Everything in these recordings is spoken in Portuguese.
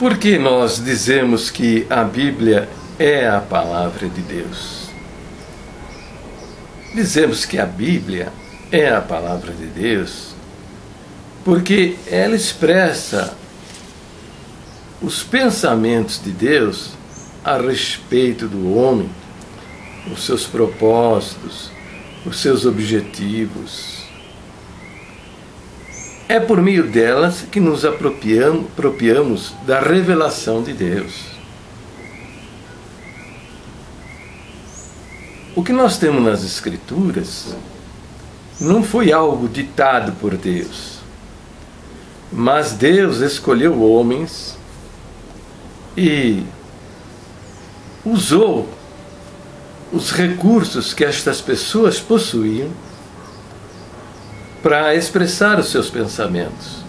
Por que nós dizemos que a Bíblia é a palavra de Deus? Dizemos que a Bíblia é a palavra de Deus porque ela expressa os pensamentos de Deus a respeito do homem, os seus propósitos, os seus objetivos. É por meio delas que nos apropriamos da revelação de Deus. O que nós temos nas Escrituras não foi algo ditado por Deus, mas Deus escolheu homens e usou os recursos que estas pessoas possuíam para expressar os seus pensamentos.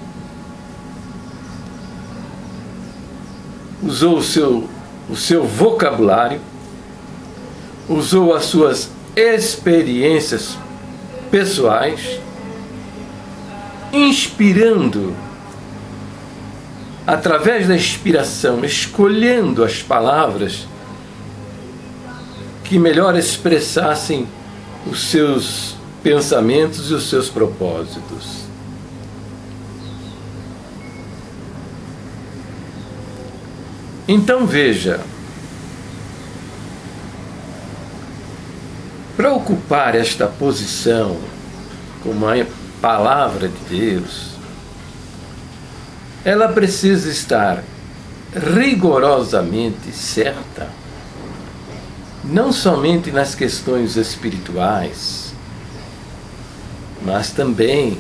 Usou o seu vocabulário, usou as suas experiências pessoais, inspirando, através da inspiração, escolhendo as palavras que melhor expressassem os seus pensamentos e os seus propósitos. Então veja, para ocupar esta posição como a palavra de Deus, ela precisa estar rigorosamente certa, não somente nas questões espirituais, mas também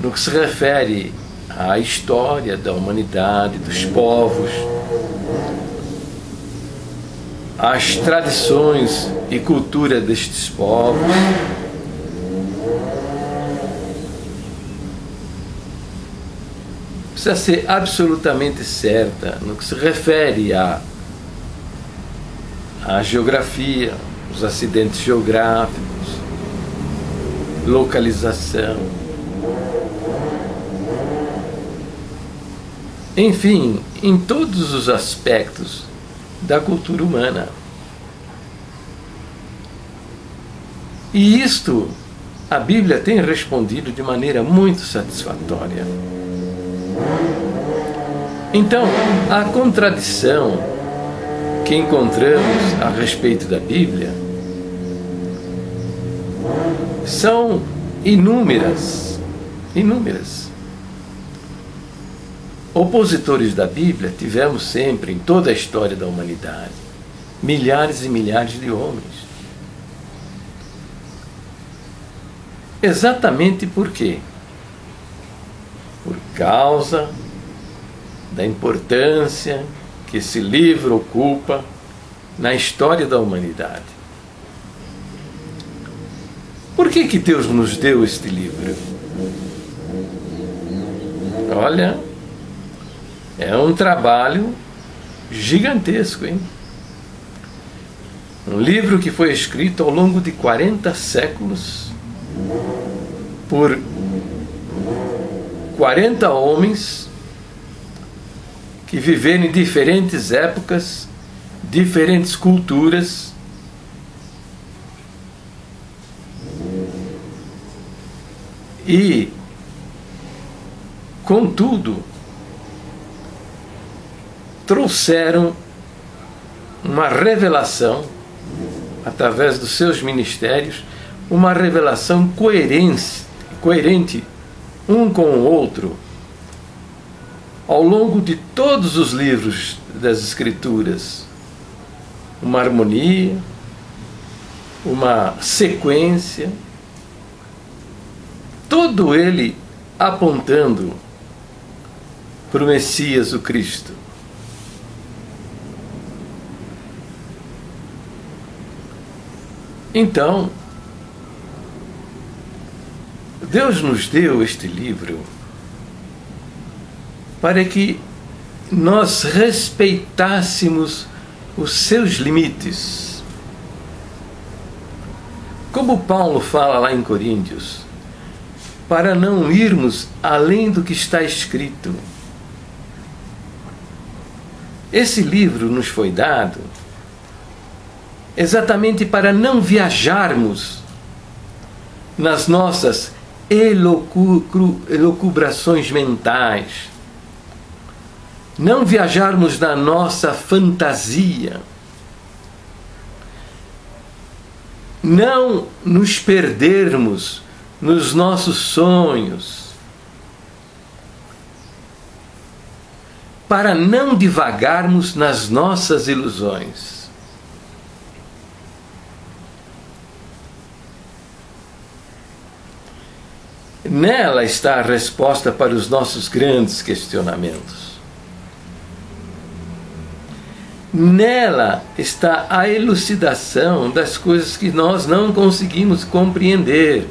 no que se refere à história da humanidade, dos povos, às tradições e cultura destes povos. Precisa ser absolutamente certa no que se refere à geografia, os acidentes geográficos, localização, enfim, em todos os aspectos da cultura humana. E isto a Bíblia tem respondido de maneira muito satisfatória. Então, a contradição que encontramos a respeito da Bíblia são inúmeras. Opositores da Bíblia tivemos sempre em toda a história da humanidade, milhares e milhares de homens. Exatamente por quê? Por causa da importância que esse livro ocupa na história da humanidade. Por que que Deus nos deu este livro? Olha, é um trabalho gigantesco, hein? Um livro que foi escrito ao longo de 40 séculos por 40 homens que viveram em diferentes épocas, diferentes culturas, e, contudo, trouxeram uma revelação, através dos seus ministérios, uma revelação coerente um com o outro, ao longo de todos os livros das Escrituras. Uma harmonia, uma sequência, todo ele apontando para o Messias, o Cristo. Então, Deus nos deu este livro para que nós respeitássemos os seus limites. Como Paulo fala lá em Coríntios, para não irmos além do que está escrito, esse livro nos foi dado exatamente para não viajarmos nas nossas elucubrações mentais, não viajarmos na nossa fantasia, não nos perdermos nos nossos sonhos, para não divagarmos nas nossas ilusões. Nela está a resposta para os nossos grandes questionamentos. Nela está a elucidação das coisas que nós não conseguimos compreender.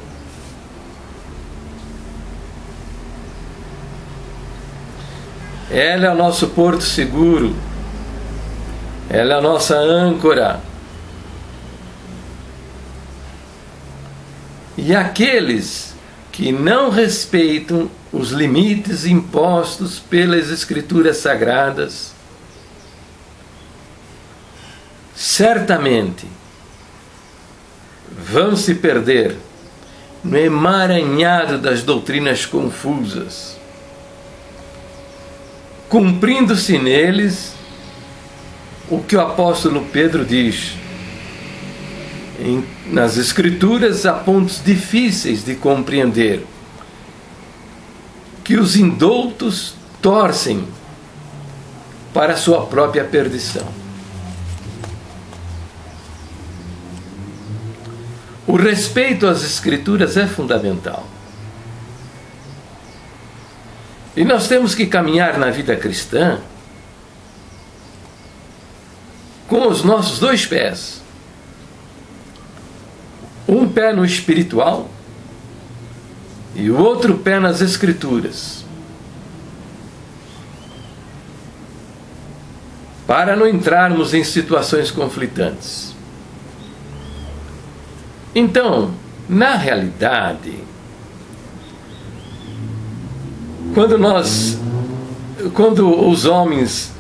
Ela é o nosso porto seguro. Ela é a nossa âncora. E aqueles que não respeitam os limites impostos pelas Escrituras Sagradas, certamente vão se perder no emaranhado das doutrinas confusas, cumprindo-se neles o que o apóstolo Pedro diz. Nas Escrituras há pontos difíceis de compreender, que os indoutos torcem para a sua própria perdição. O respeito às Escrituras é fundamental. E nós temos que caminhar na vida cristã com os nossos dois pés. Um pé no espiritual e o outro pé nas Escrituras, para não entrarmos em situações conflitantes. Então, na realidade, quando os homens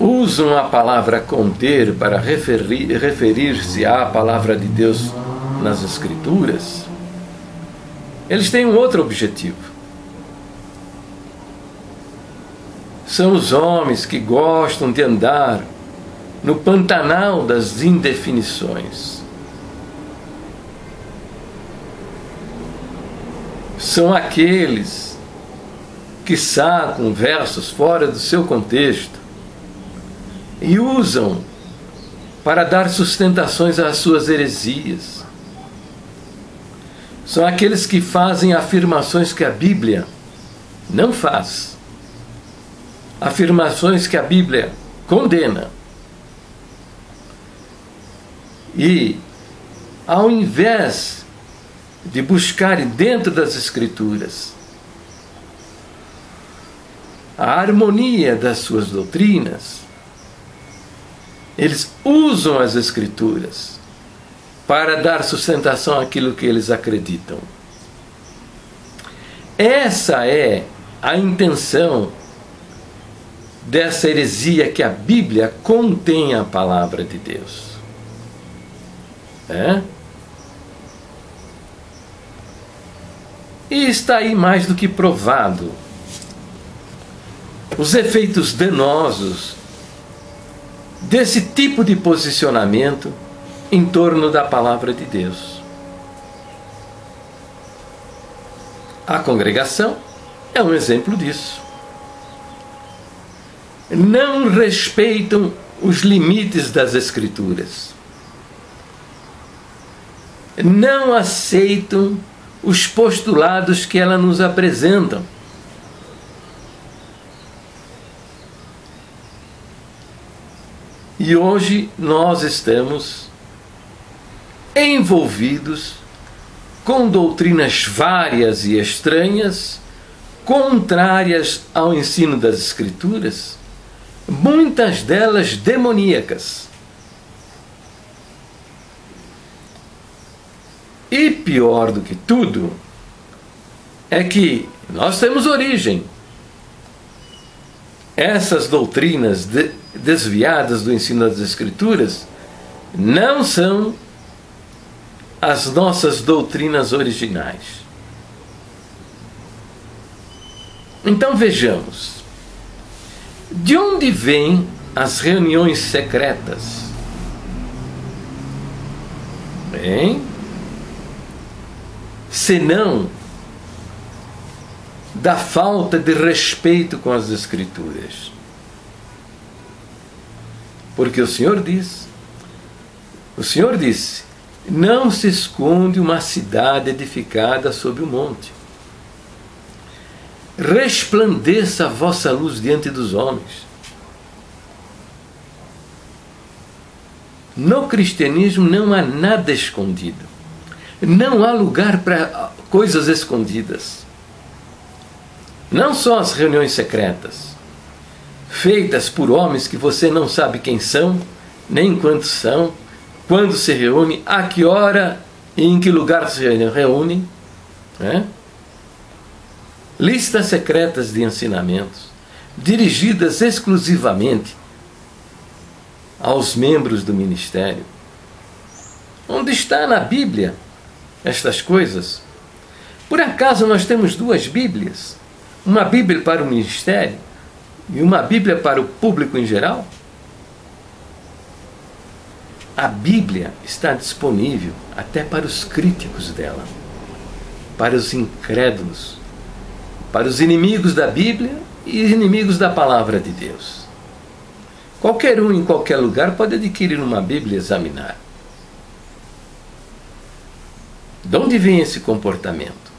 usam a palavra conter para referir-se à palavra de Deus nas Escrituras, eles têm um outro objetivo. São os homens que gostam de andar no pantanal das indefinições. São aqueles que sacam versos fora do seu contexto e usam para dar sustentações às suas heresias. São aqueles que fazem afirmações que a Bíblia não faz, afirmações que a Bíblia condena. E, ao invés de buscarem dentro das Escrituras a harmonia das suas doutrinas, eles usam as Escrituras para dar sustentação àquilo que eles acreditam. Essa é a intenção dessa heresia, que a Bíblia contém a palavra de Deus. E está aí mais do que provado os efeitos danosos desse tipo de posicionamento em torno da palavra de Deus. A congregação é um exemplo disso. Não respeitam os limites das Escrituras. Não aceitam os postulados que ela nos apresentam. E hoje nós estamos envolvidos com doutrinas várias e estranhas, contrárias ao ensino das Escrituras, muitas delas demoníacas. E pior do que tudo, é que nós temos origem. essas doutrinas desviadas do ensino das Escrituras não são as nossas doutrinas originais. Então vejamos, de onde vêm as reuniões secretas? Bem, senão da falta de respeito com as Escrituras. Porque o Senhor disse, não se esconde uma cidade edificada sobre o monte. Resplandeça a vossa luz diante dos homens. No cristianismo não há nada escondido. Não há lugar para coisas escondidas. Não só as reuniões secretas, feitas por homens que você não sabe quem são, nem quantos são, quando se reúne, a que hora e em que lugar se reúne, né? Listas secretas de ensinamentos, dirigidas exclusivamente aos membros do ministério. Onde está na Bíblia estas coisas? Por acaso nós temos duas Bíblias? Uma Bíblia para o ministério e uma Bíblia para o público em geral? A Bíblia está disponível até para os críticos dela, para os incrédulos, para os inimigos da Bíblia e inimigos da palavra de Deus. Qualquer um em qualquer lugar pode adquirir uma Bíblia e examinar. De onde vem esse comportamento?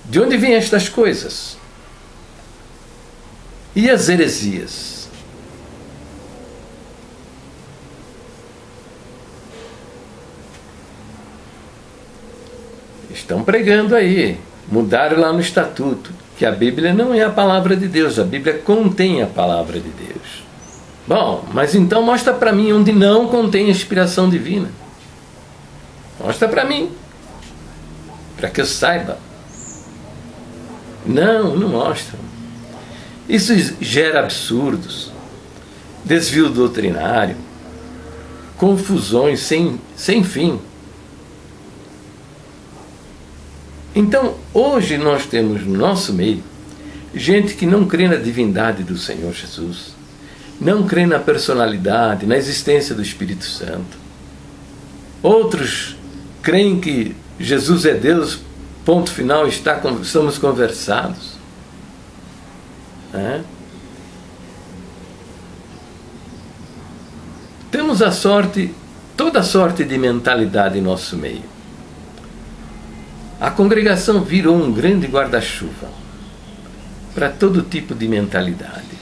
De onde vêm estas coisas? E as heresias? Estão pregando aí, mudaram lá no estatuto, que a Bíblia não é a palavra de Deus, a Bíblia contém a palavra de Deus. Bom, mas então mostra para mim onde não contém inspiração divina. Mostra para mim, para que eu saiba. Não mostram. Isso gera absurdos, desvio doutrinário, confusões sem fim. Então, hoje nós temos no nosso meio gente que não crê na divindade do Senhor Jesus, não crê na personalidade, na existência do Espírito Santo. Outros creem que Jesus é Deus, ponto final, estamos conversados. Temos toda a sorte de mentalidade em nosso meio. A congregação virou um grande guarda-chuva para todo tipo de mentalidade.